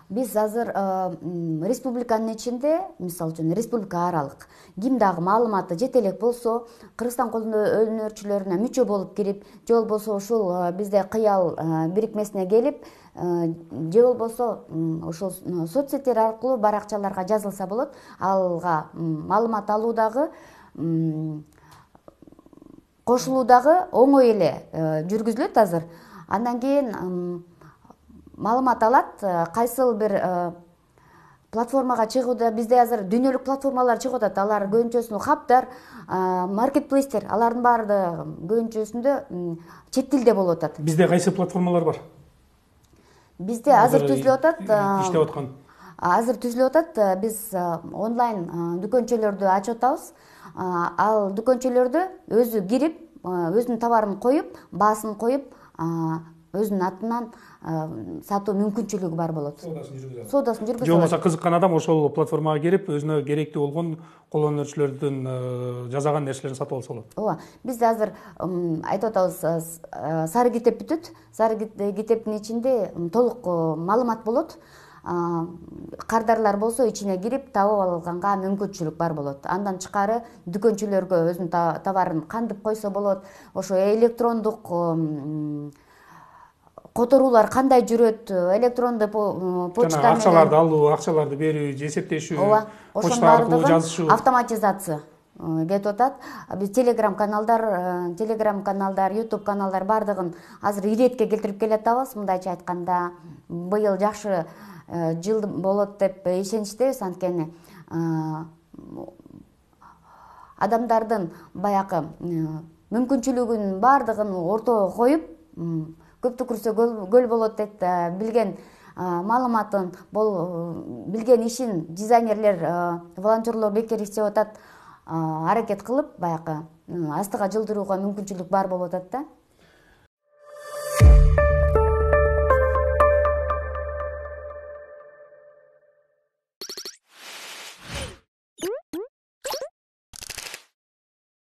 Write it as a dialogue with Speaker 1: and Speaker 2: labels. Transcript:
Speaker 1: Биз азыр республиканын ичинде, мисалы үчүн республика аралык ким дагы маалыматы жете элек болсо, Кыргызстан колдоо өнөрчүлөрүнө мүчө болуп кирип, же болбосо ушул бизде кыял бирикмесине келип, же болбосо ошол соцсеттер аркылуу баракчаларга жазылса болот. Алга маалымат алуу дагы, кошулуу дагы оңой эле жүргүзүлөт азыр. Андан кийин маалымат алат, кайсыл бир платформага чыгууда бизде азыр дүйнөлүк платформалар чыгып атат. Алар көбүнчөсүнө хабдар, маркетплейстер, алардын баары көбүнчөсүндө чет тилде болуп атат.
Speaker 2: Бизде кайсы платформалар бар?
Speaker 1: Бизде азыр түзүлүп атат.
Speaker 2: Иштеп аткан.
Speaker 1: Азыр түзүлүп атат. Биз онлайн дүкөнчөлөрдү ачып атабыз. Ал дүкөнчөлөрдө өзү кирип, өзүнүн товарын коюп, баасын коюп, өзүнүн атынан сатуу мүмкүнчүлүгү бар болот. Соодасын жүргүзө алат.
Speaker 2: Же болбосо кызыккан адам ошол платформага кирип, өзүнө керектүү болгон кол өнөрчүлөрдүн жасаган нерселерин сатып алса болот.
Speaker 1: Ооба, бизде азыр айтып атабыз, сары китеп бүтүт. Сары китептин ичинде толук маалымат болот. Кардарлар болсо ичине кирип табып алганга мүмкүнчүлүк бар болот. Андан тышкары дүкөнчүлөргө өзүнүн товарын кантип койсо болот, ошо электрондук которуулар кандай жүрөт, электрондуу почта менен
Speaker 2: акчаларды алуу, акчаларды берүү, эсептешүү, почта аркылуу жазышуу,
Speaker 1: автоматизация кетип атат. Биз телеграм каналдар, YouTube каналдар бардыгын азыр иретке келтирип келатабыз. Мындайча айтканда, быйыл жакшы жыл болот деп ишеничтебиз. Анткени адамдардын баягы мүмкүнчүлүгүнүн бардыгын ортого коюп, көптү көрсө көл болот деп билген маалыматын, билген ишин дизайнерлер, волонтерлор бекер иштеп атат, аракет кылып, баягы астыга жылдырууга мүмкүнчүлүк бар болуп атат да.